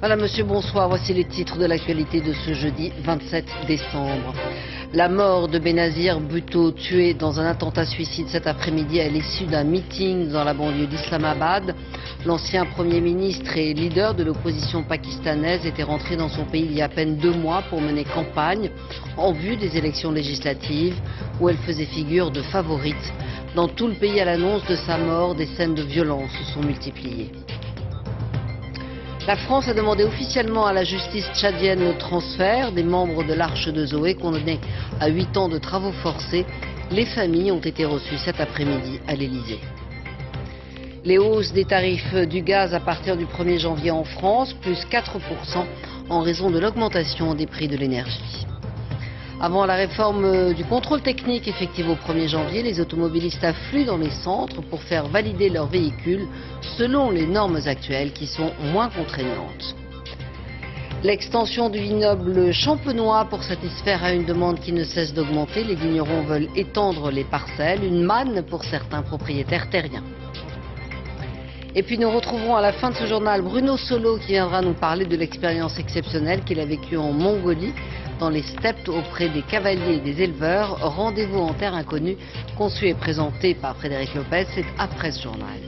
Voilà, monsieur, bonsoir. Voici les titres de l'actualité de ce jeudi 27 décembre. La mort de Benazir Bhutto, tué dans un attentat suicide cet après-midi à l'issue d'un meeting dans la banlieue d'Islamabad. L'ancien Premier ministre et leader de l'opposition pakistanaise était rentré dans son pays il y a à peine 2 mois pour mener campagne en vue des élections législatives où elle faisait figure de favorite. Dans tout le pays, à l'annonce de sa mort, des scènes de violence se sont multipliées. La France a demandé officiellement à la justice tchadienne le transfert des membres de l'Arche de Zoé condamnés à 8 ans de travaux forcés. Les familles ont été reçues cet après-midi à l'Elysée. Les hausses des tarifs du gaz à partir du 1er janvier en France, plus 4% en raison de l'augmentation des prix de l'énergie. Avant la réforme du contrôle technique effective au 1er janvier, les automobilistes affluent dans les centres pour faire valider leurs véhicules selon les normes actuelles qui sont moins contraignantes. L'extension du vignoble champenois pour satisfaire à une demande qui ne cesse d'augmenter. Les vignerons veulent étendre les parcelles, une manne pour certains propriétaires terriens. Et puis nous retrouverons à la fin de ce journal Bruno Solo qui viendra nous parler de l'expérience exceptionnelle qu'il a vécue en Mongolie, dans les steppes auprès des cavaliers et des éleveurs. Rendez-vous en terre inconnue, conçu et présenté par Frédéric Lopez, c'est après ce journal.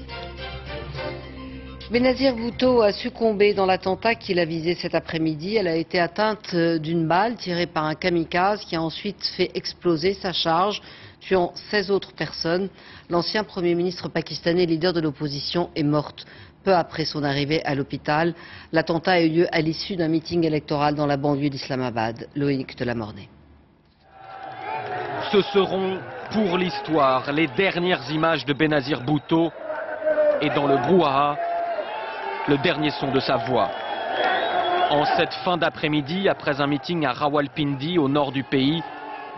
Benazir Bhutto a succombé dans l'attentat qu'il a visé cet après-midi. Elle a été atteinte d'une balle tirée par un kamikaze qui a ensuite fait exploser sa charge, tuant 16 autres personnes. L'ancien Premier ministre pakistanais, leader de l'opposition, est morte peu après son arrivée à l'hôpital. L'attentat a eu lieu à l'issue d'un meeting électoral dans la banlieue d'Islamabad. Loïc de la Mornay. Ce seront pour l'histoire les dernières images de Benazir Bhutto et dans le brouhaha, le dernier son de sa voix. En cette fin d'après-midi, après un meeting à Rawalpindi au nord du pays,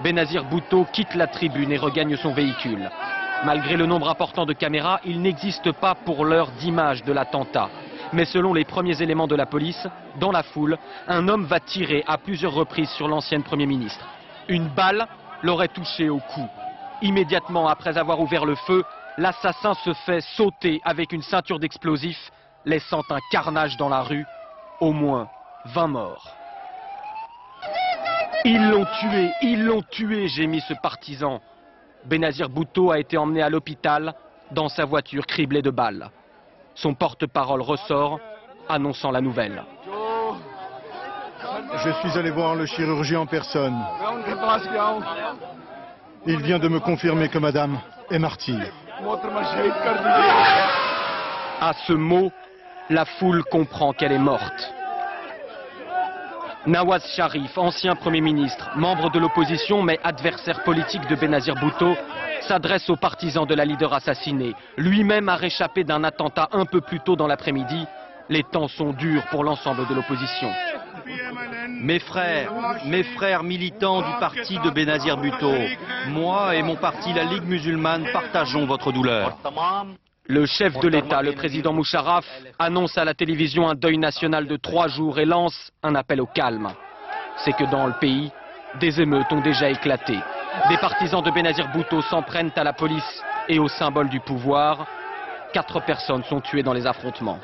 Benazir Bhutto quitte la tribune et regagne son véhicule. Malgré le nombre important de caméras, il n'existe pas pour l'heure d'image de l'attentat. Mais selon les premiers éléments de la police, dans la foule, un homme va tirer à plusieurs reprises sur l'ancienne Premier ministre. Une balle l'aurait touché au cou. Immédiatement après avoir ouvert le feu, l'assassin se fait sauter avec une ceinture d'explosifs, laissant un carnage dans la rue, au moins 20 morts. Ils l'ont tué, gémit ce partisan. Benazir Bhutto a été emmené à l'hôpital dans sa voiture criblée de balles. Son porte-parole ressort, annonçant la nouvelle. Je suis allé voir le chirurgien en personne. Il vient de me confirmer que madame est martyre. À ce mot, la foule comprend qu'elle est morte. Nawaz Sharif, ancien Premier ministre, membre de l'opposition mais adversaire politique de Benazir Bhutto, s'adresse aux partisans de la leader assassinée. Lui-même a réchappé d'un attentat un peu plus tôt dans l'après-midi. Les temps sont durs pour l'ensemble de l'opposition. Mes frères militants du parti de Benazir Bhutto, moi et mon parti, la Ligue musulmane, partageons votre douleur. Le chef de l'État, le président Musharraf, annonce à la télévision un deuil national de 3 jours et lance un appel au calme. C'est que dans le pays, des émeutes ont déjà éclaté. Des partisans de Benazir Bhutto s'en prennent à la police et aux symboles du pouvoir. 4 personnes sont tuées dans les affrontements.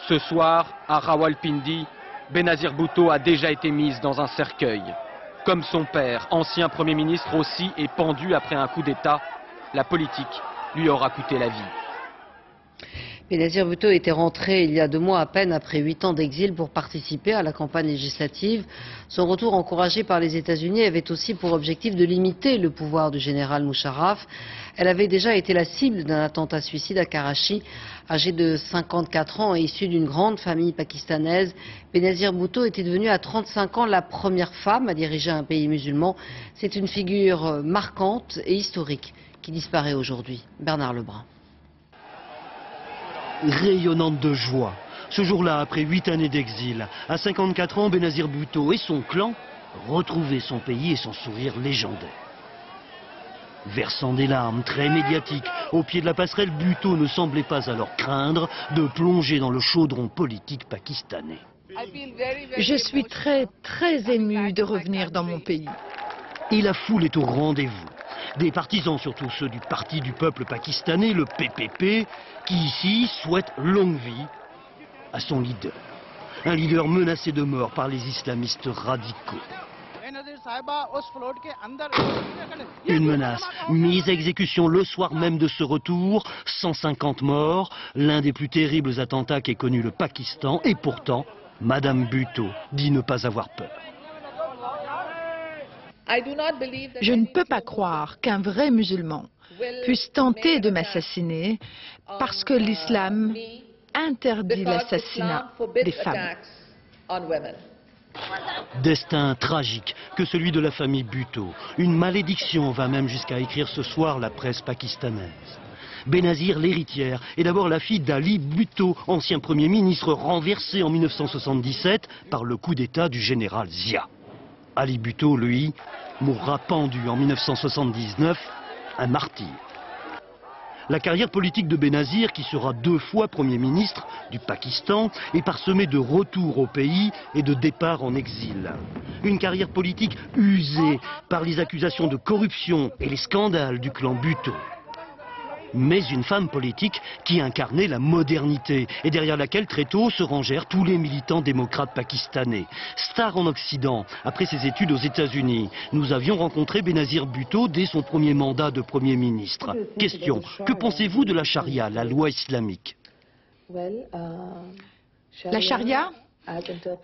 Ce soir, à Rawalpindi, Benazir Bhutto a déjà été mise dans un cercueil. Comme son père, ancien Premier ministre aussi, est pendu après un coup d'État, la politique lui aura coûté la vie. Benazir Bhutto était rentré il y a 2 mois à peine après 8 ans d'exil pour participer à la campagne législative. Son retour encouragé par les États-Unis avait aussi pour objectif de limiter le pouvoir du général Musharraf. Elle avait déjà été la cible d'un attentat suicide à Karachi. Âgée de 54 ans et issue d'une grande famille pakistanaise, Benazir Bhutto était devenue à 35 ans la première femme à diriger un pays musulman. C'est une figure marquante et historique qui disparaît aujourd'hui. Bernard Lebrun. Rayonnante de joie. Ce jour-là, après 8 années d'exil, à 54 ans, Benazir Bhutto et son clan retrouvaient son pays et son sourire légendaire. Versant des larmes très médiatiques, au pied de la passerelle, Bhutto ne semblait pas alors craindre de plonger dans le chaudron politique pakistanais. Je suis très émue de revenir dans mon pays. Et la foule est au rendez-vous. Des partisans, surtout ceux du Parti du peuple pakistanais, le PPP, qui ici souhaitent longue vie à son leader. Un leader menacé de mort par les islamistes radicaux. Une menace mise à exécution le soir même de ce retour, 150 morts, l'un des plus terribles attentats qu'ait connu le Pakistan, et pourtant, Madame Bhutto dit ne pas avoir peur. Je ne peux pas croire qu'un vrai musulman puisse tenter de m'assassiner parce que l'islam interdit l'assassinat des femmes. Destin tragique que celui de la famille Bhutto. Une malédiction va même jusqu'à écrire ce soir la presse pakistanaise. Benazir, l'héritière, est d'abord la fille d'Ali Bhutto, ancien Premier ministre renversé en 1977 par le coup d'État du général Zia. Ali Bhutto, lui, mourra pendu en 1979, un martyr. La carrière politique de Benazir, qui sera 2 fois Premier ministre du Pakistan, est parsemée de retours au pays et de départs en exil. Une carrière politique usée par les accusations de corruption et les scandales du clan Bhutto. Mais une femme politique qui incarnait la modernité et derrière laquelle très tôt se rangèrent tous les militants démocrates pakistanais. Star en Occident, après ses études aux États-Unis, nous avions rencontré Benazir Bhutto dès son premier mandat de Premier ministre. Question, que pensez-vous de la charia, la loi islamique? La charia,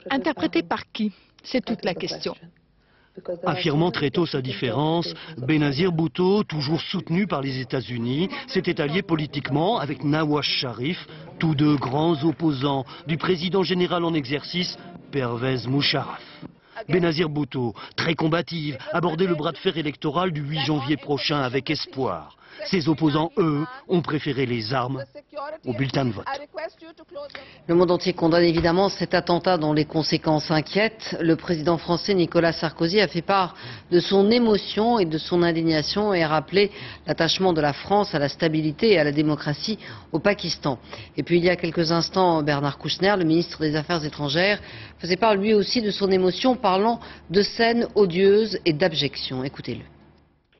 interprétée par qui? C'est toute la question. Affirmant très tôt sa différence, Benazir Bhutto, toujours soutenu par les États-Unis, s'était allié politiquement avec Nawaz Sharif, tous deux grands opposants du président général en exercice, Pervez Musharraf. Benazir Bhutto, très combative, abordait le bras de fer électoral du 8 janvier prochain avec espoir. Ses opposants, eux, ont préféré les armes au bulletin de vote. Le monde entier condamne évidemment cet attentat dont les conséquences inquiètent. Le président français Nicolas Sarkozy a fait part de son émotion et de son indignation et a rappelé l'attachement de la France à la stabilité et à la démocratie au Pakistan. Et puis il y a quelques instants, Bernard Kouchner, le ministre des Affaires étrangères, faisait part lui aussi de son émotion, parlant de scènes odieuses et d'abjection. Écoutez-le.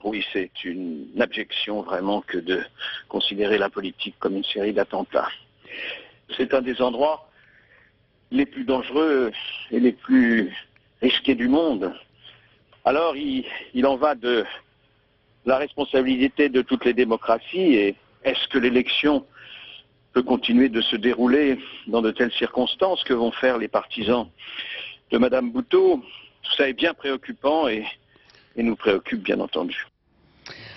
Oui, c'est une abjection vraiment que de considérer la politique comme une série d'attentats. C'est un des endroits les plus dangereux et les plus risqués du monde. Alors, il en va de la responsabilité de toutes les démocraties. Et est-ce que l'élection peut continuer de se dérouler dans de telles circonstances? Que vont faire les partisans de Madame Bhutto? Tout ça est bien préoccupant et nous préoccupe bien entendu.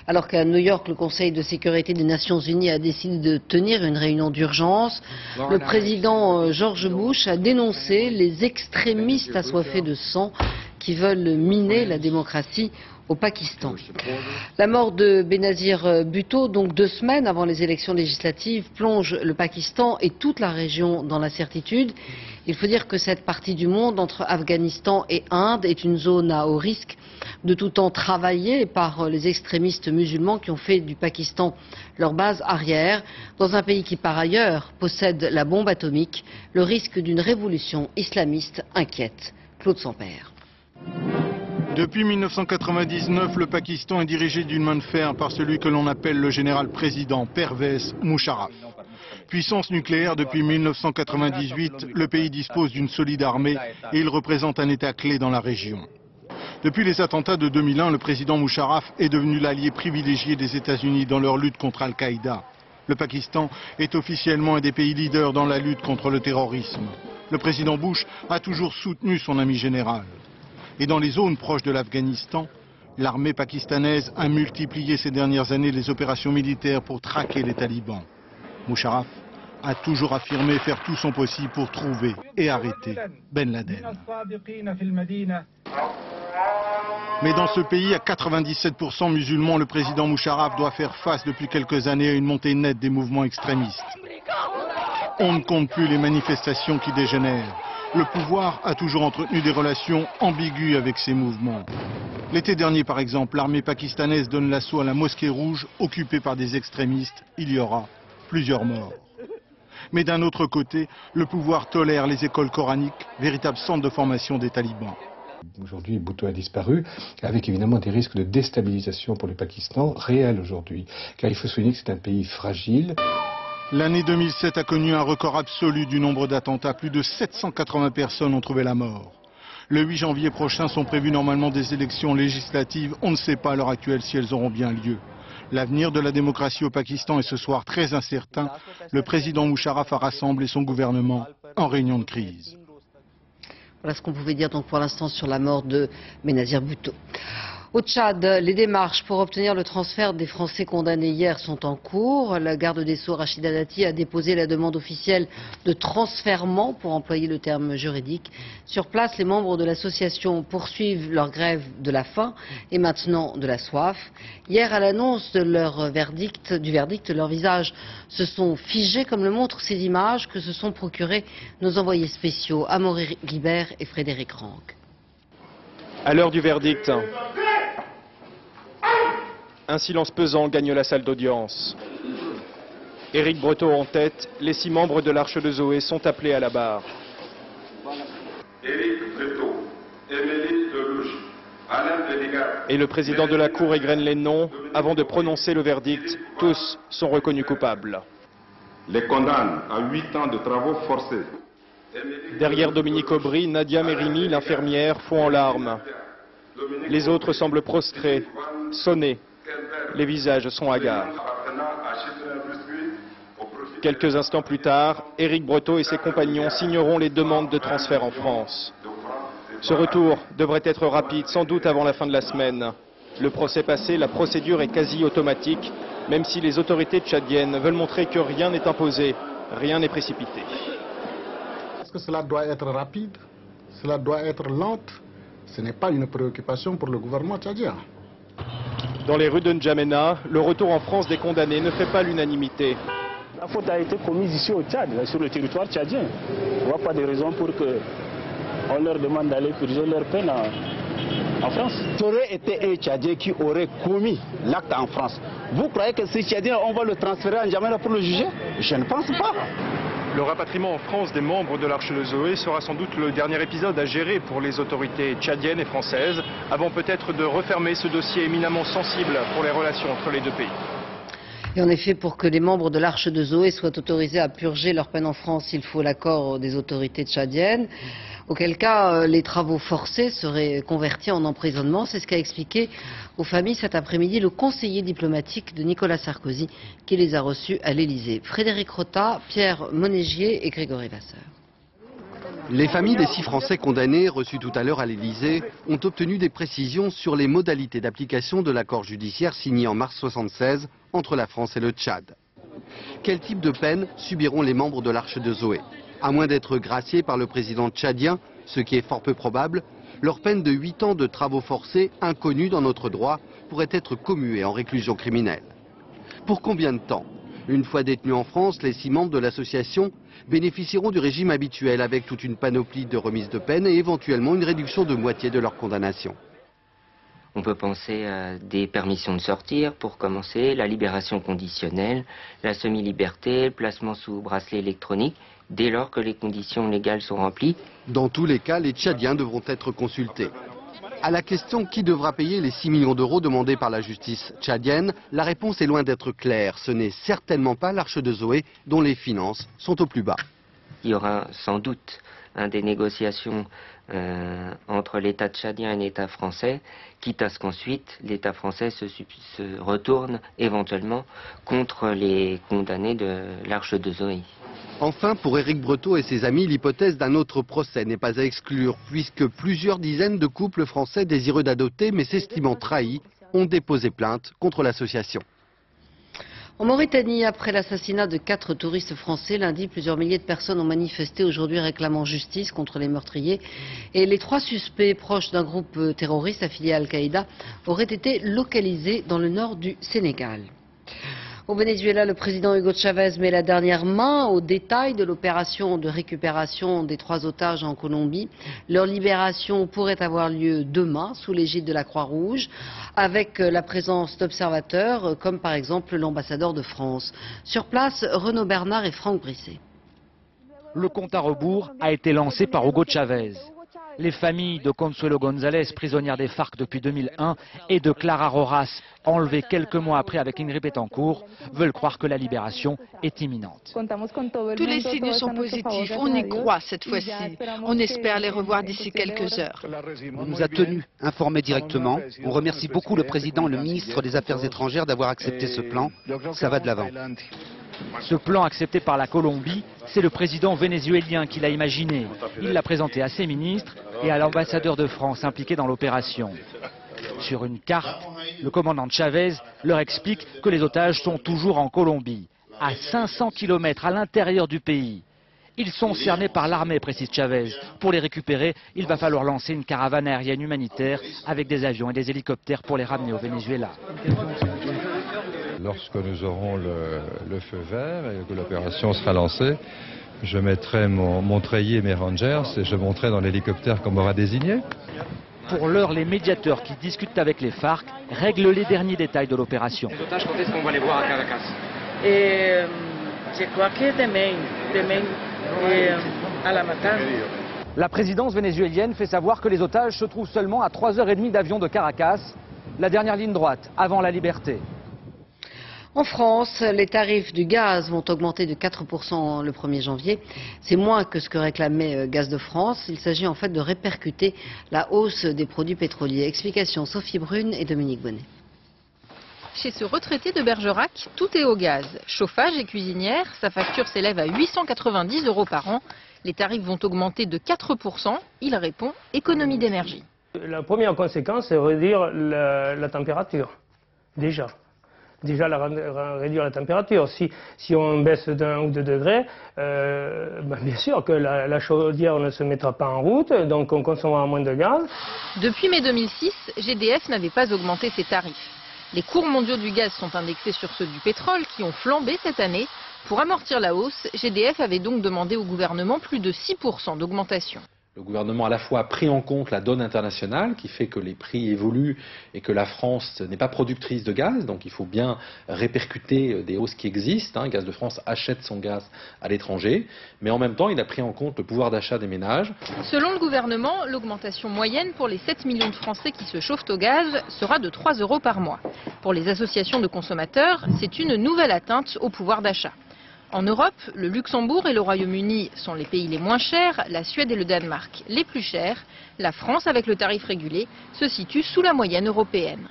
Alors qu'à New York, le Conseil de sécurité des Nations Unies a décidé de tenir une réunion d'urgence, le président George Bush a dénoncé les extrémistes assoiffés de sang qui veulent miner la démocratie au Pakistan. La mort de Benazir Bhutto, donc 2 semaines avant les élections législatives, plonge le Pakistan et toute la région dans l'incertitude. Il faut dire que cette partie du monde, entre Afghanistan et Inde, est une zone à haut risque, de tout temps travaillée par les extrémistes musulmans qui ont fait du Pakistan leur base arrière, dans un pays qui par ailleurs possède la bombe atomique. Le risque d'une révolution islamiste inquiète. Claude Sampère. Depuis 1999, le Pakistan est dirigé d'une main de fer par celui que l'on appelle le général-président Pervez Musharraf. Puissance nucléaire depuis 1998, le pays dispose d'une solide armée et il représente un État clé dans la région. Depuis les attentats de 2001, le président Musharraf est devenu l'allié privilégié des États-Unis dans leur lutte contre Al-Qaïda. Le Pakistan est officiellement un des pays leaders dans la lutte contre le terrorisme. Le président Bush a toujours soutenu son ami général. Et dans les zones proches de l'Afghanistan, l'armée pakistanaise a multiplié ces dernières années les opérations militaires pour traquer les talibans. Musharraf a toujours affirmé faire tout son possible pour trouver et arrêter Ben Laden. Mais dans ce pays à 97% musulmans, le président Musharraf doit faire face depuis quelques années à une montée nette des mouvements extrémistes. On ne compte plus les manifestations qui dégénèrent. Le pouvoir a toujours entretenu des relations ambiguës avec ces mouvements. L'été dernier, par exemple, l'armée pakistanaise donne l'assaut à la mosquée rouge occupée par des extrémistes. Il y aura plusieurs morts. Mais d'un autre côté, le pouvoir tolère les écoles coraniques, véritables centres de formation des talibans. Aujourd'hui, Bhutto a disparu, avec évidemment des risques de déstabilisation pour le Pakistan réels aujourd'hui. Car il faut souligner que c'est un pays fragile. L'année 2007 a connu un record absolu du nombre d'attentats. Plus de 780 personnes ont trouvé la mort. Le 8 janvier prochain sont prévues normalement des élections législatives. On ne sait pas à l'heure actuelle si elles auront bien lieu. L'avenir de la démocratie au Pakistan est ce soir très incertain. Le président Musharraf a rassemblé son gouvernement en réunion de crise. Voilà ce qu'on pouvait dire donc pour l'instant sur la mort de Benazir Bhutto. Au Tchad, les démarches pour obtenir le transfert des Français condamnés hier sont en cours. La garde des Sceaux, Rachida Dati, a déposé la demande officielle de transfèrement, pour employer le terme juridique. Sur place, les membres de l'association poursuivent leur grève de la faim et maintenant de la soif. Hier, à l'annonce de du verdict, leurs visages se sont figés, comme le montrent ces images que se sont procurées nos envoyés spéciaux, Amaury Guibert et Frédéric Ranck. À l'heure du verdict, un silence pesant gagne la salle d'audience. Éric Breteau en tête, les 6 membres de l'Arche de Zoé sont appelés à la barre. Éric Breteau, Émilie Delouche, Alain Déligat. Et le président de la Cour égrène les noms. Avant de prononcer le verdict, tous sont reconnus coupables. Les condamne à 8 ans de travaux forcés. Derrière Dominique Aubry, Nadia Mérimi, l'infirmière, fond en larmes. Les autres semblent prostrés, sonnés. Les visages sont hagards. Quelques instants plus tard, Éric Breteau et ses compagnons signeront les demandes de transfert en France. Ce retour devrait être rapide, sans doute avant la fin de la semaine. Le procès passé, la procédure est quasi automatique, même si les autorités tchadiennes veulent montrer que rien n'est imposé, rien n'est précipité. Est-ce que cela doit être rapide? Cela doit être lent? Ce n'est pas une préoccupation pour le gouvernement tchadien. Dans les rues de N'Djamena, le retour en France des condamnés ne fait pas l'unanimité. La faute a été commise ici au Tchad, sur le territoire tchadien. On ne voit pas de raison pour qu'on leur demande d'aller purger leur peine en France. Ça aurait été un Tchadien qui aurait commis l'acte en France. Vous croyez que ce Tchadien, on va le transférer à N'Djamena pour le juger? Je ne pense pas. Le rapatriement en France des membres de l'Arche de Zoé sera sans doute le dernier épisode à gérer pour les autorités tchadiennes et françaises, avant peut-être de refermer ce dossier éminemment sensible pour les relations entre les deux pays. Et en effet, pour que les membres de l'Arche de Zoé soient autorisés à purger leur peine en France, il faut l'accord des autorités tchadiennes. Auquel cas, les travaux forcés seraient convertis en emprisonnement. C'est ce qu'a expliqué aux familles cet après-midi le conseiller diplomatique de Nicolas Sarkozy, qui les a reçus à l'Élysée. Frédéric Rota, Pierre Monégier et Grégory Vasseur. Les familles des 6 Français condamnés, reçus tout à l'heure à l'Élysée, ont obtenu des précisions sur les modalités d'application de l'accord judiciaire signé en mars 1976 entre la France et le Tchad. Quel type de peine subiront les membres de l'Arche de Zoé? À moins d'être graciés par le président tchadien, ce qui est fort peu probable, leur peine de 8 ans de travaux forcés, inconnue dans notre droit, pourrait être commuée en réclusion criminelle. Pour combien de temps? Une fois détenus en France, les 6 membres de l'association bénéficieront du régime habituel avec toute une panoplie de remises de peine et éventuellement une réduction de moitié de leur condamnation. On peut penser à des permissions de sortir pour commencer, la libération conditionnelle, la semi-liberté, le placement sous bracelet électronique, dès lors que les conditions légales sont remplies. Dans tous les cas, les Tchadiens devront être consultés. À la question qui devra payer les 6 millions d'euros demandés par la justice tchadienne, la réponse est loin d'être claire. Ce n'est certainement pas l'Arche de Zoé dont les finances sont au plus bas. Il y aura sans doute des négociations entre l'État tchadien et l'État français, quitte à ce qu'ensuite l'État français se retourne éventuellement contre les condamnés de l'Arche de Zoé. Enfin, pour Éric Breteau et ses amis, l'hypothèse d'un autre procès n'est pas à exclure, puisque plusieurs dizaines de couples français désireux d'adopter, mais s'estimant trahis, ont déposé plainte contre l'association. En Mauritanie, après l'assassinat de 4 touristes français, lundi, plusieurs milliers de personnes ont manifesté aujourd'hui réclamant justice contre les meurtriers. Et les 3 suspects proches d'un groupe terroriste affilié à Al-Qaïda auraient été localisés dans le nord du Sénégal. Au Venezuela, le président Hugo Chavez met la dernière main aux détails de l'opération de récupération des 3 otages en Colombie. Leur libération pourrait avoir lieu demain sous l'égide de la Croix-Rouge, avec la présence d'observateurs comme par exemple l'ambassadeur de France. Sur place, Renaud Bernard et Franck Brisset. Le compte à rebours a été lancé par Hugo Chavez. Les familles de Consuelo González, prisonnière des FARC depuis 2001, et de Clara Rojas, enlevée quelques mois après avec Ingrid Betancourt, veulent croire que la libération est imminente. Tous les signes sont positifs. On y croit cette fois-ci. On espère les revoir d'ici quelques heures. On nous a tenus informés directement. On remercie beaucoup le président et le ministre des Affaires étrangères d'avoir accepté ce plan. Ça va de l'avant. Ce plan accepté par la Colombie, c'est le président vénézuélien qui l'a imaginé. Il l'a présenté à ses ministres et à l'ambassadeur de France impliqué dans l'opération. Sur une carte, le commandant Chavez leur explique que les otages sont toujours en Colombie, à 500 km à l'intérieur du pays. Ils sont cernés par l'armée, précise Chavez. Pour les récupérer, il va falloir lancer une caravane aérienne humanitaire avec des avions et des hélicoptères pour les ramener au Venezuela. Lorsque nous aurons le feu vert et que l'opération sera lancée, je mettrai mon treillis et mes rangers et je monterai dans l'hélicoptère qu'on m'aura désigné. Pour l'heure, les médiateurs qui discutent avec les FARC règlent les derniers détails de l'opération. Les otages, quand est-ce qu'on va les voir à Caracas? Je crois que demain à la matin. La présidence vénézuélienne fait savoir que les otages se trouvent seulement à 3h30 d'avion de Caracas, la dernière ligne droite avant la liberté. En France, les tarifs du gaz vont augmenter de 4% le 1er janvier. C'est moins que ce que réclamait Gaz de France. Il s'agit en fait de répercuter la hausse des produits pétroliers. Explication Sophie Brune et Dominique Bonnet. Chez ce retraité de Bergerac, tout est au gaz. Chauffage et cuisinière, sa facture s'élève à 890 € par an. Les tarifs vont augmenter de 4%. Il répond économie d'énergie. La première conséquence, c'est réduire la température, déjà réduire la température. Si on baisse d'1 ou 2 degrés, bien sûr que la chaudière ne se mettra pas en route, donc on consommera moins de gaz. Depuis mai 2006, GDF n'avait pas augmenté ses tarifs. Les cours mondiaux du gaz sont indexés sur ceux du pétrole qui ont flambé cette année. Pour amortir la hausse, GDF avait donc demandé au gouvernement plus de 6% d'augmentation. Le gouvernement à la fois a pris en compte la donne internationale qui fait que les prix évoluent et que la France n'est pas productrice de gaz, donc il faut bien répercuter des hausses qui existent. Gaz de France achète son gaz à l'étranger, mais en même temps il a pris en compte le pouvoir d'achat des ménages. Selon le gouvernement, l'augmentation moyenne pour les 7 millions de Français qui se chauffent au gaz sera de 3 € par mois. Pour les associations de consommateurs, c'est une nouvelle atteinte au pouvoir d'achat. En Europe, le Luxembourg et le Royaume-Uni sont les pays les moins chers, la Suède et le Danemark les plus chers. La France, avec le tarif régulé, se situe sous la moyenne européenne.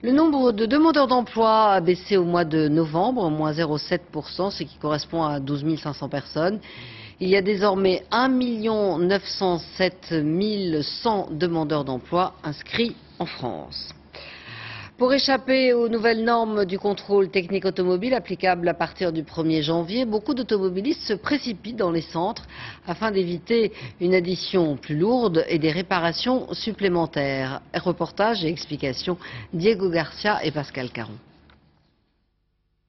Le nombre de demandeurs d'emploi a baissé au mois de novembre, moins 0,7%, ce qui correspond à 12 500 personnes. Il y a désormais 1 907 100 demandeurs d'emploi inscrits en France. Pour échapper aux nouvelles normes du contrôle technique automobile applicables à partir du 1er janvier, beaucoup d'automobilistes se précipitent dans les centres afin d'éviter une addition plus lourde et des réparations supplémentaires. Reportage et explications Diego Garcia et Pascal Caron.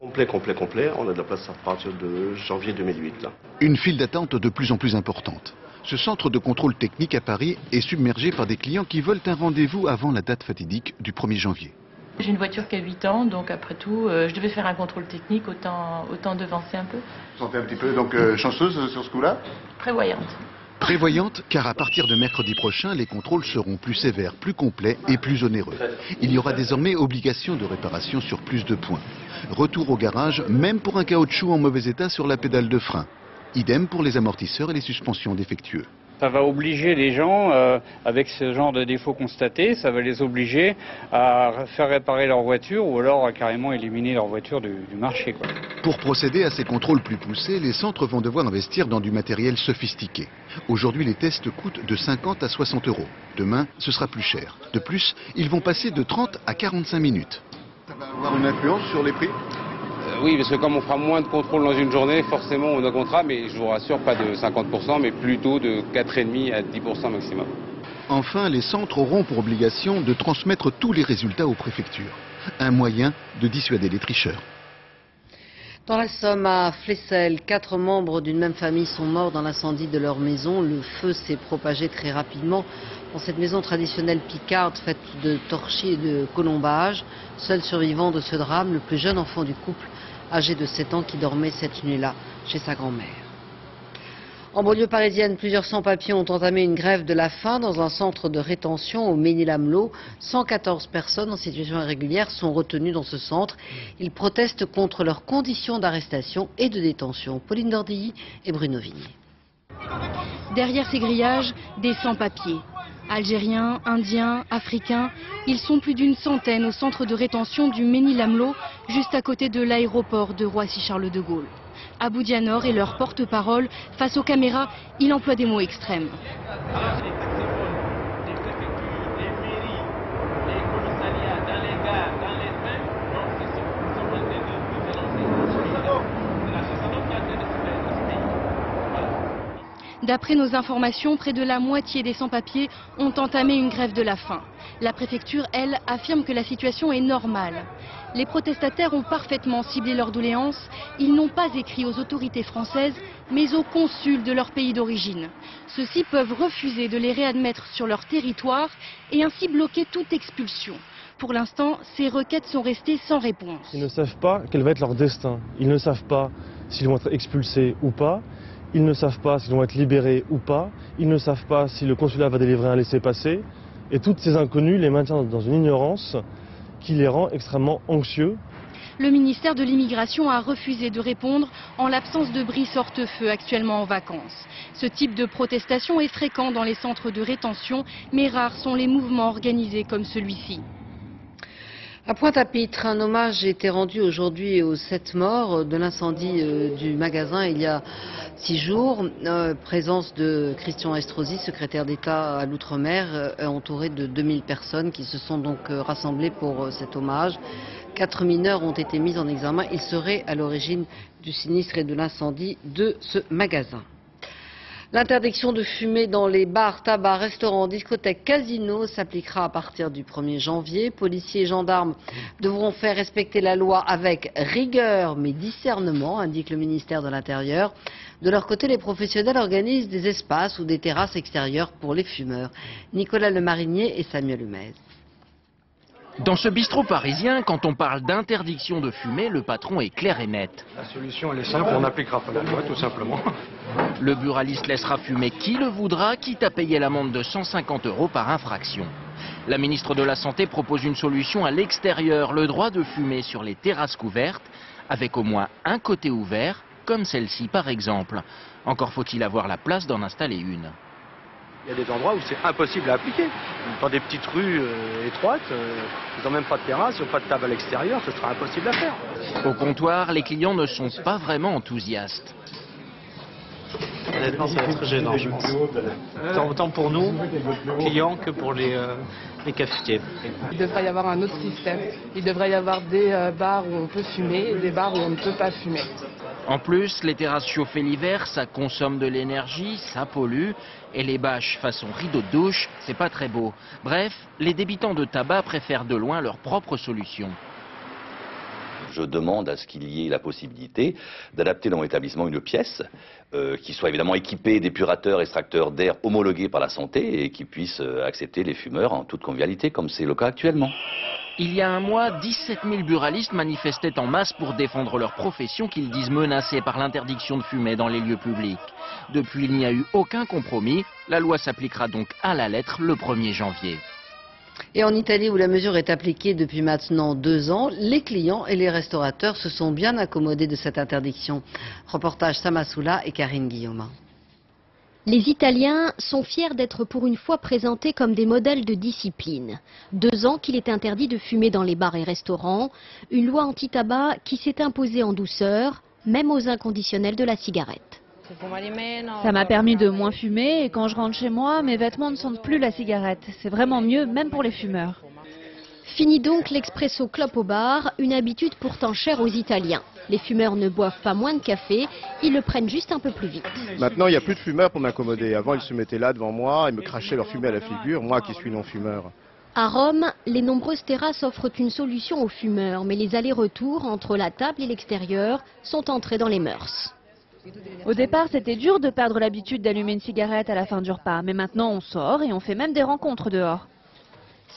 Complet. On a de la place à partir de janvier 2008. Là. Une file d'attente de plus en plus importante. Ce centre de contrôle technique à Paris est submergé par des clients qui veulent un rendez-vous avant la date fatidique du 1er janvier. J'ai une voiture qui a 8 ans, donc après tout, je devais faire un contrôle technique, autant devancer un peu. Vous sentez un petit peu chanceuse sur ce coup-là? Prévoyante. Prévoyante, car à partir de mercredi prochain, les contrôles seront plus sévères, plus complets et plus onéreux. Il y aura désormais obligation de réparation sur plus de points. Retour au garage, même pour un caoutchouc en mauvais état sur la pédale de frein. Idem pour les amortisseurs et les suspensions défectueux. Ça va obliger les gens, avec ce genre de défauts constatés, ça va les obliger à faire réparer leur voiture ou alors à carrément éliminer leur voiture du marché. Pour procéder à ces contrôles plus poussés, les centres vont devoir investir dans du matériel sophistiqué. Aujourd'hui, les tests coûtent de 50 à 60 €. Demain, ce sera plus cher. De plus, ils vont passer de 30 à 45 minutes. Ça va avoir une influence sur les prix ? Oui, parce que comme on fera moins de contrôles dans une journée, forcément on augmentera, mais je vous rassure, pas de 50%, mais plutôt de 4,5 à 10% maximum. Enfin, les centres auront pour obligation de transmettre tous les résultats aux préfectures. Un moyen de dissuader les tricheurs. Dans la Somme, à Flesselles, 4 membres d'une même famille sont morts dans l'incendie de leur maison. Le feu s'est propagé très rapidement dans cette maison traditionnelle picarde faite de torchis et de colombages. Seul survivant de ce drame, le plus jeune enfant du couple, âgé de 7 ans, qui dormait cette nuit-là chez sa grand-mère. En banlieue parisienne, plusieurs sans-papiers ont entamé une grève de la faim dans un centre de rétention au Mesnil-Amelot. 114 personnes en situation irrégulière sont retenues dans ce centre. Ils protestent contre leurs conditions d'arrestation et de détention. Pauline Dordilly et Bruno Vignier. Derrière ces grillages, des sans-papiers. Algériens, Indiens, Africains, ils sont plus d'une centaine au centre de rétention du Mesnil-Amelot, juste à côté de l'aéroport de Roissy-Charles de Gaulle. Abou Dianor est leur porte-parole. Face aux caméras, il emploie des mots extrêmes. D'après nos informations, près de la moitié des sans-papiers ont entamé une grève de la faim. La préfecture, elle, affirme que la situation est normale. Les protestataires ont parfaitement ciblé leurs doléances. Ils n'ont pas écrit aux autorités françaises, mais aux consuls de leur pays d'origine. Ceux-ci peuvent refuser de les réadmettre sur leur territoire et ainsi bloquer toute expulsion. Pour l'instant, ces requêtes sont restées sans réponse. Ils ne savent pas quel va être leur destin. Ils ne savent pas s'ils vont être expulsés ou pas. Ils ne savent pas s'ils vont être libérés ou pas. Ils ne savent pas si le consulat va délivrer un laissez-passer. Et toutes ces inconnues les maintiennent dans une ignorance qui les rend extrêmement anxieux. Le ministère de l'Immigration a refusé de répondre en l'absence de Brice Hortefeux, actuellement en vacances. Ce type de protestation est fréquent dans les centres de rétention, mais rares sont les mouvements organisés comme celui-ci. À Pointe-à-Pitre, un hommage a été rendu aujourd'hui aux 7 morts de l'incendie du magasin il y a 6 jours. Présence de Christian Estrosi, secrétaire d'État à l'Outre-mer, entouré de 2000 personnes qui se sont donc rassemblées pour cet hommage. 4 mineurs ont été mis en examen. Ils seraient à l'origine du sinistre et de l'incendie de ce magasin. L'interdiction de fumer dans les bars, tabacs, restaurants, discothèques, casinos s'appliquera à partir du 1er janvier. Policiers et gendarmes devront faire respecter la loi avec rigueur mais discernement, indique le ministère de l'Intérieur. De leur côté, les professionnels organisent des espaces ou des terrasses extérieures pour les fumeurs. Nicolas Lemarinier et Samuel Humez. Dans ce bistrot parisien, quand on parle d'interdiction de fumer, le patron est clair et net. La solution, elle est simple, on n'appliquera pas la loi, tout simplement. Le buraliste laissera fumer qui le voudra, quitte à payer l'amende de 150 € par infraction. La ministre de la Santé propose une solution à l'extérieur, le droit de fumer sur les terrasses couvertes, avec au moins un côté ouvert, comme celle-ci par exemple. Encore faut-il avoir la place d'en installer une. Il y a des endroits où c'est impossible à appliquer. Dans des petites rues étroites, ils n'ont même pas de terrasse, ils n'ont pas de table à l'extérieur, ce sera impossible à faire. Au comptoir, les clients ne sont pas vraiment enthousiastes. Honnêtement, ça va être gênant, je pense. Autant pour nous, clients, que pour les cafetiers. Il devrait y avoir un autre système. Il devrait y avoir des bars où on peut fumer et des bars où on ne peut pas fumer. En plus, les terrasses chauffées l'hiver, ça consomme de l'énergie, ça pollue. Et les bâches façon rideau de douche, c'est pas très beau. Bref, les débitants de tabac préfèrent de loin leur propre solution. Je demande à ce qu'il y ait la possibilité d'adapter dans mon établissement une pièce qui soit évidemment équipée d'épurateurs, extracteurs d'air homologués par la santé et qui puisse accepter les fumeurs en toute convivialité comme c'est le cas actuellement. Il y a un mois, 17 000 buralistes manifestaient en masse pour défendre leur profession qu'ils disent menacée par l'interdiction de fumer dans les lieux publics. Depuis, il n'y a eu aucun compromis. La loi s'appliquera donc à la lettre le 1er janvier. Et en Italie, où la mesure est appliquée depuis maintenant 2 ans, les clients et les restaurateurs se sont bien accommodés de cette interdiction. Reportage Samasoula et Karine Guillaume. Les Italiens sont fiers d'être pour une fois présentés comme des modèles de discipline. 2 ans qu'il est interdit de fumer dans les bars et restaurants, une loi anti-tabac qui s'est imposée en douceur, même aux inconditionnels de la cigarette. Ça m'a permis de moins fumer et quand je rentre chez moi, mes vêtements ne sentent plus la cigarette. C'est vraiment mieux, même pour les fumeurs. Fini donc l'expresso clope au bar, une habitude pourtant chère aux Italiens. Les fumeurs ne boivent pas moins de café, ils le prennent juste un peu plus vite. Maintenant, il n'y a plus de fumeurs pour m'accommoder. Avant, ils se mettaient là devant moi et me crachaient leur fumée à la figure, moi qui suis non-fumeur. À Rome, les nombreuses terrasses offrent une solution aux fumeurs, mais les allers-retours entre la table et l'extérieur sont entrés dans les mœurs. Au départ, c'était dur de perdre l'habitude d'allumer une cigarette à la fin du repas, mais maintenant on sort et on fait même des rencontres dehors.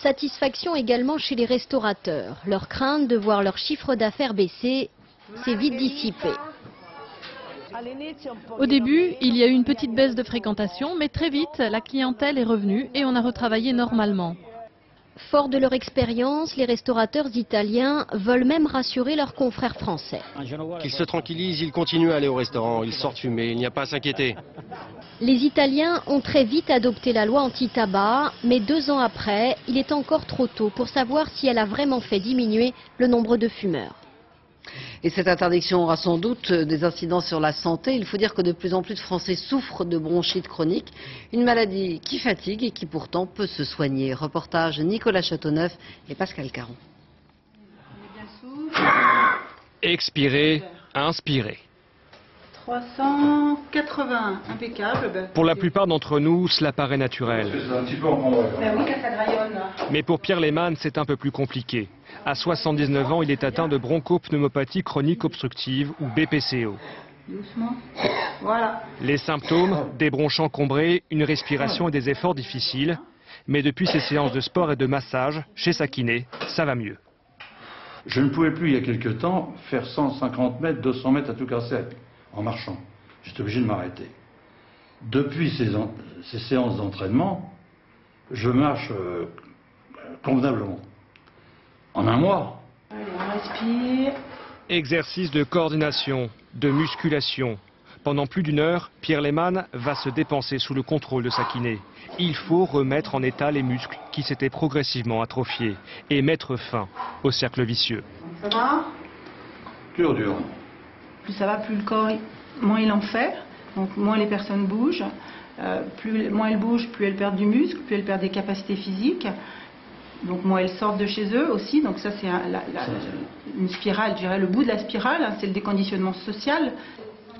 Satisfaction également chez les restaurateurs. Leur crainte de voir leur chiffre d'affaires baisser s'est vite dissipée. Au début, il y a eu une petite baisse de fréquentation, mais très vite, la clientèle est revenue et on a retravaillé normalement. Forts de leur expérience, les restaurateurs italiens veulent même rassurer leurs confrères français. Qu'ils se tranquillisent, ils continuent à aller au restaurant, ils sortent fumer, il n'y a pas à s'inquiéter. Les Italiens ont très vite adopté la loi anti-tabac, mais 2 ans après, il est encore trop tôt pour savoir si elle a vraiment fait diminuer le nombre de fumeurs. Et cette interdiction aura sans doute des incidents sur la santé. Il faut dire que de plus en plus de Français souffrent de bronchite chronique, une maladie qui fatigue et qui pourtant peut se soigner. Reportage Nicolas Châteauneuf et Pascal Caron. Expirer, inspirer. 380, impeccable. Pour la plupart d'entre nous, cela paraît naturel. Ben oui, ça graillonne. Mais pour Pierre Lehmann, c'est un peu plus compliqué. À 79 ans, il est atteint de bronchopneumopathie chronique obstructive ou BPCO. Doucement. Voilà. Les symptômes, des bronches encombrées, une respiration et des efforts difficiles. Mais depuis ses séances de sport et de massage, chez sa kiné, ça va mieux. Je ne pouvais plus, il y a quelque temps, faire 150 mètres, 200 mètres à tout casser en marchant. J'étais obligé de m'arrêter. Depuis ces séances d'entraînement, je marche convenablement. En un mois. Allez, on respire. Exercice de coordination, de musculation. Pendant plus d'1 heure, Pierre Lehmann va se dépenser sous le contrôle de sa kiné. Il faut remettre en état les muscles qui s'étaient progressivement atrophiés et mettre fin au cercle vicieux. Ça va? Dur. Plus ça va, plus le corps, moins il en fait. Donc moins les personnes bougent. Moins elles bougent, plus elles perdent du muscle, plus elles perdent des capacités physiques. Donc moins elles sortent de chez eux aussi. Donc ça c'est une spirale, je dirais le bout de la spirale, hein, c'est le déconditionnement social.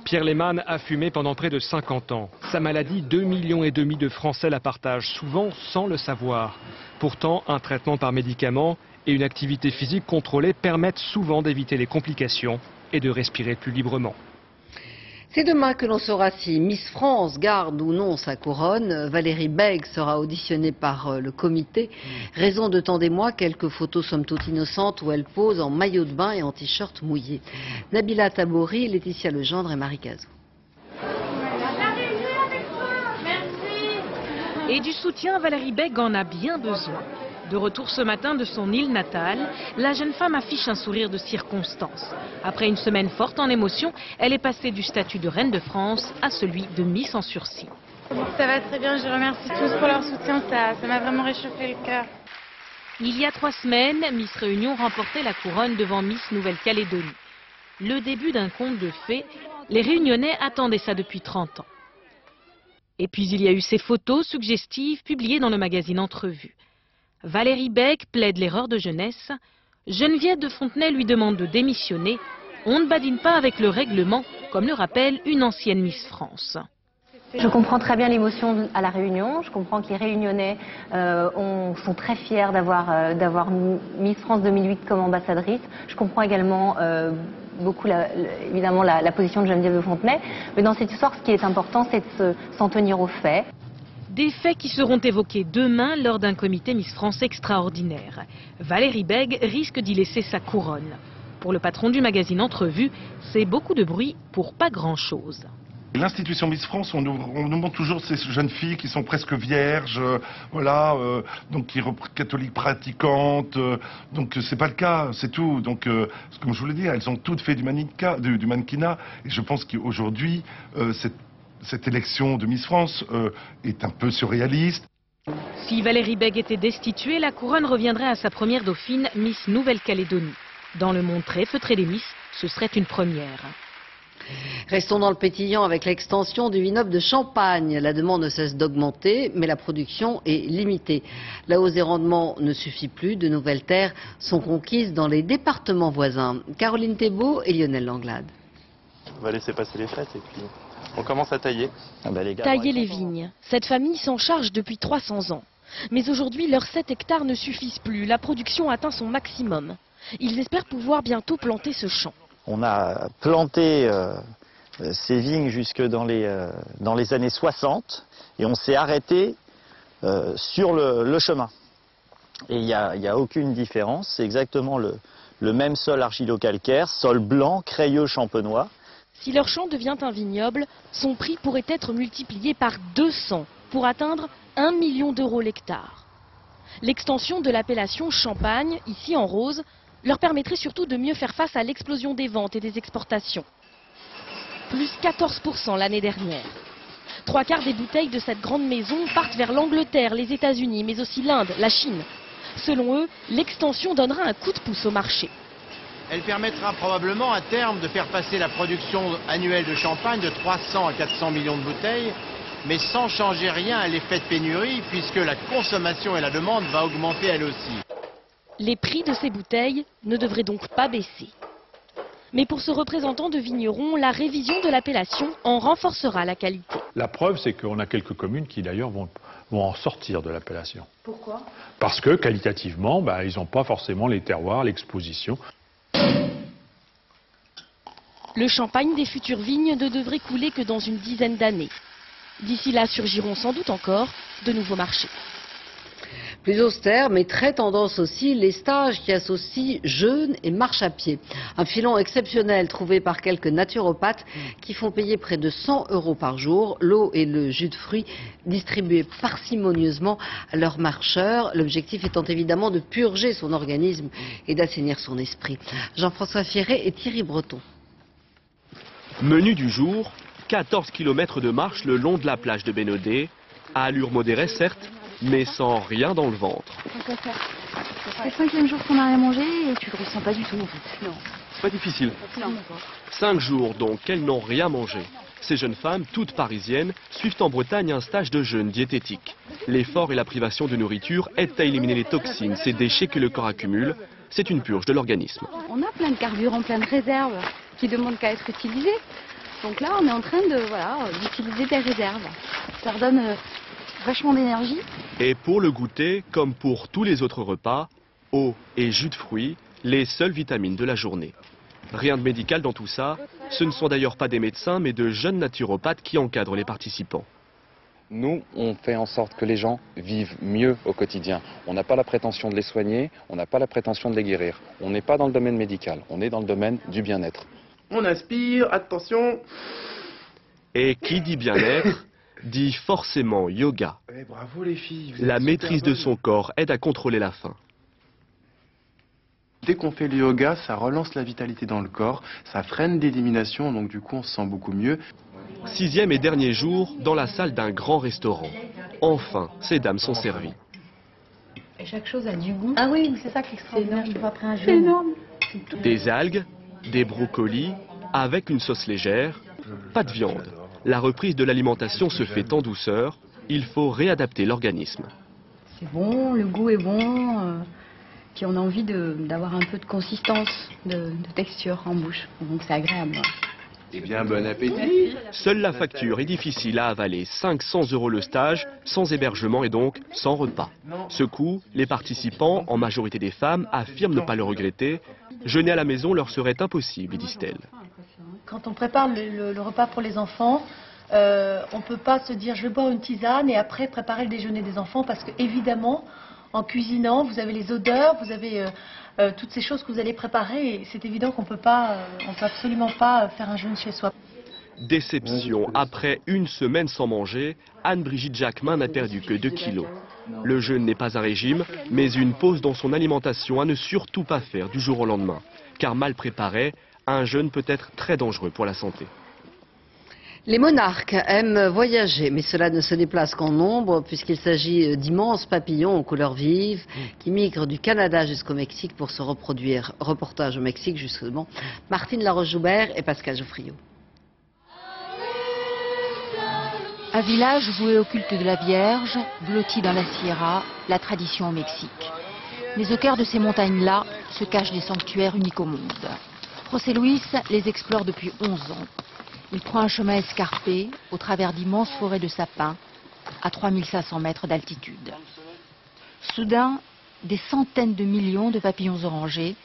Pierre Lehmann a fumé pendant près de 50 ans. Sa maladie, 2,5 millions de Français la partagent, souvent sans le savoir. Pourtant, un traitement par médicament et une activité physique contrôlée permettent souvent d'éviter les complications et de respirer plus librement. C'est demain que l'on saura si Miss France garde ou non sa couronne. Valérie Bègue sera auditionnée par le comité. Raison de tant d'émoi, quelques photos somme toute innocentes où elle pose en maillot de bain et en t-shirt mouillé. Nabila Tabouri, Laetitia Legendre et Marie Cazot. Et du soutien, Valérie Bègue en a bien besoin. De retour ce matin de son île natale, la jeune femme affiche un sourire de circonstance. Après une semaine forte en émotion, elle est passée du statut de reine de France à celui de Miss en sursis. Ça va très bien, je remercie tous pour leur soutien, ça m'a vraiment réchauffé le cœur. Il y a 3 semaines, Miss Réunion remportait la couronne devant Miss Nouvelle-Calédonie. Le début d'un conte de fées, les Réunionnais attendaient ça depuis 30 ans. Et puis il y a eu ces photos suggestives publiées dans le magazine Entrevue. Valérie Bègue plaide l'erreur de jeunesse. Geneviève de Fontenay lui demande de démissionner. On ne badine pas avec le règlement, comme le rappelle une ancienne Miss France. Je comprends très bien l'émotion à la Réunion. Je comprends que les Réunionnais sont très fiers d'avoir Miss France 2008 comme ambassadrice. Je comprends également beaucoup évidemment la position de Geneviève de Fontenay. Mais dans cette histoire, ce qui est important, c'est de s'en tenir aux faits. Des faits qui seront évoqués demain lors d'un comité Miss France extraordinaire. Valérie Bègue risque d'y laisser sa couronne. Pour le patron du magazine Entrevue, c'est beaucoup de bruit pour pas grand-chose. L'institution Miss France, on nous montre toujours ces jeunes filles qui sont presque vierges, voilà, donc qui catholiques pratiquantes, donc c'est pas le cas, c'est tout. Donc, comme je vous l'ai dit, elles ont toutes fait du mannequinat, et je pense qu'aujourd'hui, cette élection de Miss France est un peu surréaliste. Si Valérie Bègue était destituée, la couronne reviendrait à sa première dauphine, Miss Nouvelle-Calédonie. Dans le monde très feutré des Miss, ce serait une première. Restons dans le pétillant avec l'extension du vignoble de Champagne. La demande ne cesse d'augmenter, mais la production est limitée. La hausse des rendements ne suffit plus. De nouvelles terres sont conquises dans les départements voisins. Caroline Thébault et Lionel Langlade. On va laisser passer les fêtes et puis on commence à tailler. Tailler les vignes. Cette famille s'en charge depuis 300 ans. Mais aujourd'hui, leurs 7 hectares ne suffisent plus. La production atteint son maximum. Ils espèrent pouvoir bientôt planter ce champ. On a planté ces vignes jusque dans les années 60 et on s'est arrêté sur le chemin. Et il n'y a aucune différence, c'est exactement le même sol argilo-calcaire, sol blanc, crayeux champenois. Si leur champ devient un vignoble, son prix pourrait être multiplié par 200 pour atteindre 1 million d'euros l'hectare. L'extension de l'appellation Champagne, ici en rose, leur permettrait surtout de mieux faire face à l'explosion des ventes et des exportations. Plus 14% l'année dernière. 3/4 des bouteilles de cette grande maison partent vers l'Angleterre, les États-Unis, mais aussi l'Inde, la Chine. Selon eux, l'extension donnera un coup de pouce au marché. Elle permettra probablement à terme de faire passer la production annuelle de champagne de 300 à 400 millions de bouteilles, mais sans changer rien à l'effet de pénurie, puisque la consommation et la demande va augmenter elle aussi. Les prix de ces bouteilles ne devraient donc pas baisser. Mais pour ce représentant de vigneron, la révision de l'appellation en renforcera la qualité. La preuve, c'est qu'on a quelques communes qui d'ailleurs vont en sortir de l'appellation. Pourquoi? Parce que qualitativement, ils n'ont pas forcément les terroirs, l'exposition. Le champagne des futures vignes ne devrait couler que dans une dizaine d'années. D'ici là surgiront sans doute encore de nouveaux marchés. Plus austère, mais très tendance aussi, les stages qui associent jeûne et marche à pied. Un filon exceptionnel trouvé par quelques naturopathes qui font payer près de 100 € par jour l'eau et le jus de fruits distribués parcimonieusement à leurs marcheurs. L'objectif étant évidemment de purger son organisme et d'assainir son esprit. Jean-François Ferré et Thierry Breton. Menu du jour, 14 km de marche le long de la plage de Bénodet, à allure modérée certes, mais sans rien dans le ventre. C'est le 5e jour qu'on n'a rien mangé et tu le ressens pas du tout en fait. Non. C'est pas difficile. Non. 5 jours donc qu'elles n'ont rien mangé. Ces jeunes femmes, toutes parisiennes, suivent en Bretagne un stage de jeûne diététique. L'effort et la privation de nourriture aident à éliminer les toxines, ces déchets que le corps accumule. C'est une purge de l'organisme. On a plein de carburants, plein de réserves qui demandent qu'à être utilisés. Donc là, on est en train d'utiliser des réserves. Ça redonne vachement d'énergie. Et pour le goûter, comme pour tous les autres repas, eau et jus de fruits, les seules vitamines de la journée. Rien de médical dans tout ça, ce ne sont d'ailleurs pas des médecins, mais de jeunes naturopathes qui encadrent les participants. Nous, on fait en sorte que les gens vivent mieux au quotidien. On n'a pas la prétention de les soigner, on n'a pas la prétention de les guérir. On n'est pas dans le domaine médical, on est dans le domaine du bien-être. On inspire, attention. Et qui dit bien-être dit forcément yoga. Bravo les filles. La maîtrise de son corps aide à contrôler la faim. Dès qu'on fait le yoga, ça relance la vitalité dans le corps, ça freine l'élimination, donc du coup on se sent beaucoup mieux. 6e et dernier jour dans la salle d'un grand restaurant. Enfin, ces dames sont servies. Et chaque chose a du goût. Ah oui, c'est ça qui est extraordinaire, je trouve, après un jeûne. C'est énorme. Des algues, des brocolis, avec une sauce légère, pas de viande. La reprise de l'alimentation se fait en douceur, il faut réadapter l'organisme. C'est bon, le goût est bon, puis on a envie d'avoir un peu de consistance, de texture en bouche, donc c'est agréable. Eh bien, bon appétit. Seule la facture est difficile à avaler, 500 € le stage, sans hébergement et donc sans repas. Ce coup, les participants, en majorité des femmes, affirment ne pas le regretter. Jeûner à la maison leur serait impossible, disent-elles. Quand on prépare le repas pour les enfants, on ne peut pas se dire je vais boire une tisane et après préparer le déjeuner des enfants parce que évidemment en cuisinant vous avez les odeurs, vous avez toutes ces choses que vous allez préparer et c'est évident qu'on peut absolument pas faire un jeûne chez soi. Déception, après une semaine sans manger, Anne-Brigitte Jacquemin n'a perdu que 2 kilos. Le jeûne n'est pas un régime, mais une pause dans son alimentation à ne surtout pas faire du jour au lendemain. Car mal préparé, un jeûne peut être très dangereux pour la santé. Les monarques aiment voyager, mais cela ne se déplace qu'en nombre, puisqu'il s'agit d'immenses papillons aux couleurs vives qui migrent du Canada jusqu'au Mexique pour se reproduire. Reportage au Mexique, justement, Martine Laroche-Joubert et Pascal Geoffriot. Un village voué au culte de la Vierge, blotti dans la Sierra, la tradition au Mexique. Mais au cœur de ces montagnes-là se cachent des sanctuaires uniques au monde. José Luis les explore depuis 11 ans. Il prend un chemin escarpé au travers d'immenses forêts de sapins à 3500 mètres d'altitude. Soudain, des centaines de millions de papillons orangés,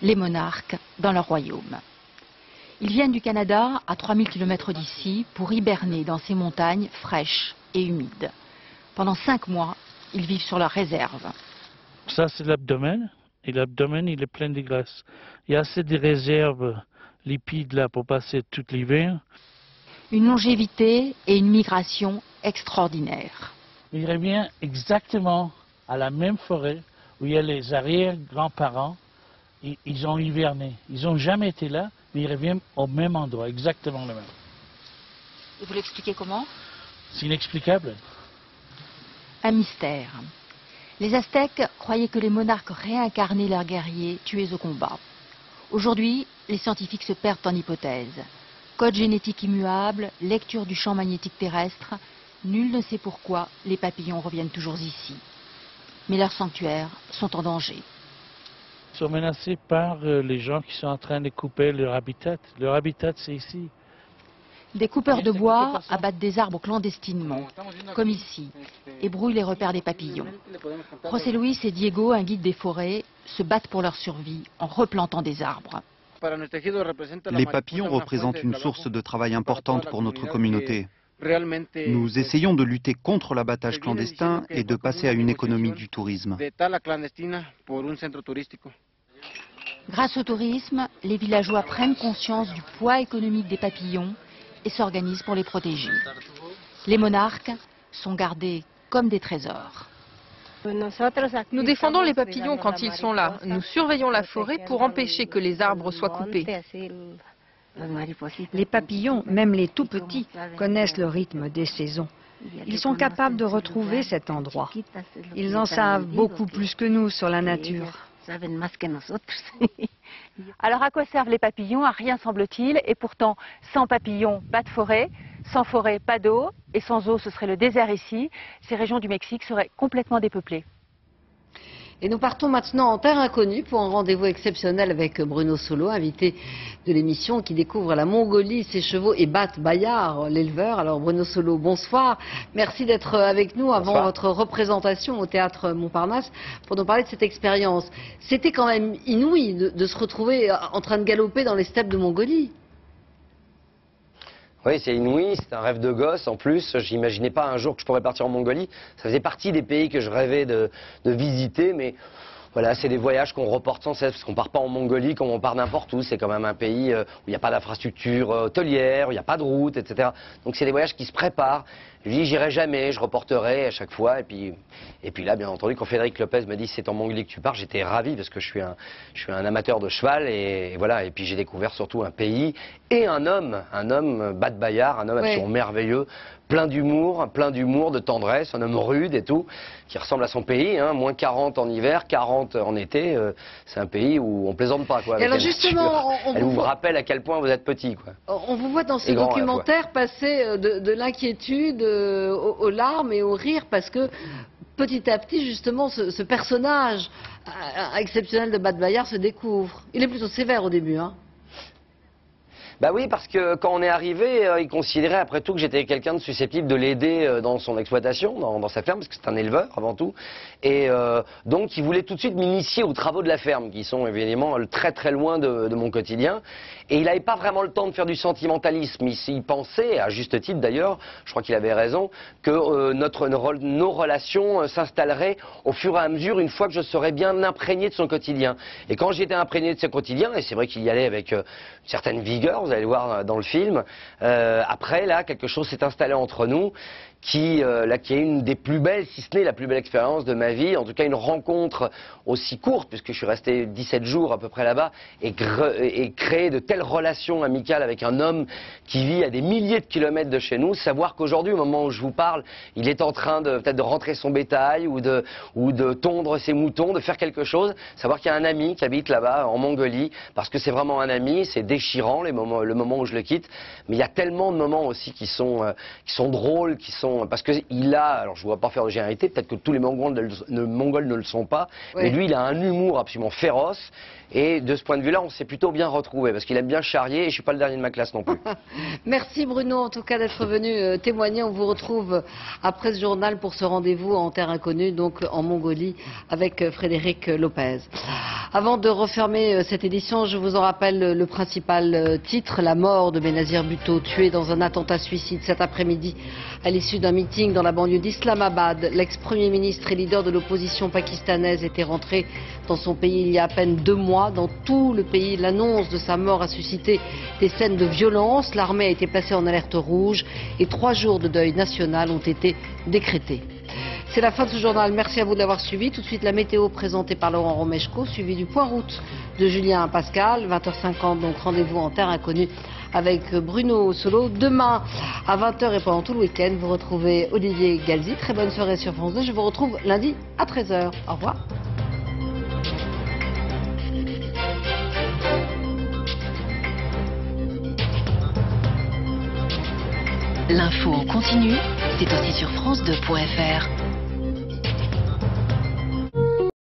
les monarques, dans leur royaume. Ils viennent du Canada, à 3000 km d'ici, pour hiberner dans ces montagnes fraîches et humides. Pendant 5 mois, ils vivent sur leur réserve. Ça, c'est l'abdomen. Et l'abdomen, il est plein de graisse. Il y a assez de réserves lipides là pour passer tout l'hiver. Une longévité et une migration extraordinaires. Il revient exactement à la même forêt où il y a les arrière-grands-parents. Ils ont hiverné. Ils n'ont jamais été là, mais ils reviennent au même endroit, exactement le même. Et vous l'expliquez comment? C'est inexplicable. Un mystère. Les Aztèques croyaient que les monarques réincarnaient leurs guerriers tués au combat. Aujourd'hui, les scientifiques se perdent en hypothèses. Code génétique immuable, lecture du champ magnétique terrestre, nul ne sait pourquoi les papillons reviennent toujours ici. Mais leurs sanctuaires sont en danger. Ils sont menacés par les gens qui sont en train de couper leur habitat. Leur habitat, c'est ici. Des coupeurs de bois abattent des arbres clandestinement, comme ici, et brouillent les repères des papillons. José Luis et Diego, un guide des forêts, se battent pour leur survie en replantant des arbres. Les papillons représentent une source de travail importante pour notre communauté. Nous essayons de lutter contre l'abattage clandestin et de passer à une économie du tourisme. Grâce au tourisme, les villageois prennent conscience du poids économique des papillons et s'organisent pour les protéger. Les monarques sont gardés comme des trésors. Nous défendons les papillons quand ils sont là. Nous surveillons la forêt pour empêcher que les arbres soient coupés. Les papillons, même les tout petits, connaissent le rythme des saisons. Ils sont capables de retrouver cet endroit. Ils en savent beaucoup plus que nous sur la nature. Alors à quoi servent les papillons? À rien semble-t-il. Et pourtant, sans papillons, pas de forêt. Sans forêt, pas d'eau. Et sans eau, ce serait le désert ici. Ces régions du Mexique seraient complètement dépeuplées. Et nous partons maintenant en terre inconnue pour un rendez-vous exceptionnel avec Bruno Solo, invité de l'émission qui découvre la Mongolie, ses chevaux et Bat Bayar, l'éleveur. Alors Bruno Solo, bonsoir. Merci d'être avec nous avant votre représentation au Théâtre Montparnasse pour nous parler de cette expérience. C'était quand même inouï de se retrouver en train de galoper dans les steppes de Mongolie. Oui, c'est inouï, c'est un rêve de gosse. En plus, j'imaginais pas un jour que je pourrais partir en Mongolie. Ça faisait partie des pays que je rêvais de visiter, mais voilà, c'est des voyages qu'on reporte sans cesse, parce qu'on part pas en Mongolie comme on part n'importe où. C'est quand même un pays où il n'y a pas d'infrastructure hôtelière, où il n'y a pas de route, etc. Donc c'est des voyages qui se préparent. Je dis, j'irai jamais, je reporterai à chaque fois. Et puis là, bien entendu, quand Frédéric Lopez m'a dit c'est en Mongolie que tu pars, j'étais ravi parce que je suis un amateur de cheval et voilà. Et puis j'ai découvert surtout un pays et un homme, Bat Bayar, un homme absolument merveilleux, plein d'humour, de tendresse, un homme rude et tout, qui ressemble à son pays, hein, moins 40 en hiver, 40 en été. C'est un pays où on plaisante pas, quoi. Et alors justement, elle vous rappelle à quel point vous êtes petit, quoi. On vous voit dans ce documentaire passer de l'inquiétude aux larmes et au rire parce que petit à petit, justement, ce personnage exceptionnel de Bat Bayar se découvre. Il est plutôt sévère au début, hein. Bah oui, parce que quand on est arrivé, il considérait après tout que j'étais quelqu'un de susceptible de l'aider dans son exploitation, dans sa ferme, parce que c'est un éleveur avant tout. Et donc il voulait tout de suite m'initier aux travaux de la ferme, qui sont évidemment très très loin de mon quotidien. Et il n'avait pas vraiment le temps de faire du sentimentalisme. Il pensait, à juste titre d'ailleurs, je crois qu'il avait raison, que nos relations s'installeraient au fur et à mesure, une fois que je serais bien imprégné de son quotidien. Et quand j'étais imprégné de son quotidien, et c'est vrai qu'il y allait avec une certaine vigueur, vous allez le voir dans le film, après là, quelque chose s'est installé entre nous, qui est une des plus belles, si ce n'est la plus belle expérience de ma vie, en tout cas une rencontre aussi courte, puisque je suis resté 17 jours à peu près là-bas, et créer de telles relations amicales avec un homme qui vit à des milliers de kilomètres de chez nous, savoir qu'aujourd'hui, au moment où je vous parle, il est en train peut-être de rentrer son bétail ou de tondre ses moutons, de faire quelque chose, savoir qu'il y a un ami qui habite là-bas en Mongolie, parce que c'est vraiment un ami, c'est déchirant le moment où je le quitte, mais il y a tellement de moments aussi qui sont drôles, parce qu'il a, alors je ne vois pas faire de généralité, peut-être que tous les Mongols ne le sont pas, mais lui il a un humour absolument féroce, et de ce point de vue-là on s'est plutôt bien retrouvés, parce qu'il aime bien charrier, et je ne suis pas le dernier de ma classe non plus. Merci Bruno en tout cas d'être venu témoigner. On vous retrouve après ce journal pour ce rendez-vous en terre inconnue, donc en Mongolie, avec Frédéric Lopez. Avant de refermer cette édition, je vous en rappelle le principal titre. titre, la mort de Benazir Bhutto, tué dans un attentat suicide cet après-midi à l'issue d'un meeting dans la banlieue d'Islamabad. L'ex-premier ministre et leader de l'opposition pakistanaise était rentré dans son pays il y a à peine 2 mois. Dans tout le pays, l'annonce de sa mort a suscité des scènes de violence. L'armée a été placée en alerte rouge et 3 jours de deuil national ont été décrétés. C'est la fin de ce journal. Merci à vous de l'avoir suivi. Tout de suite, la météo présentée par Laurent Romeshko, suivi du point route de Julien Pascal. 20h50, donc rendez-vous en terre inconnue avec Bruno Solo. Demain, à 20h et pendant tout le week-end, vous retrouvez Olivier Galzi. Très bonne soirée sur France 2. Je vous retrouve lundi à 13h. Au revoir. L'info en continu, c'est aussi sur France2.fr.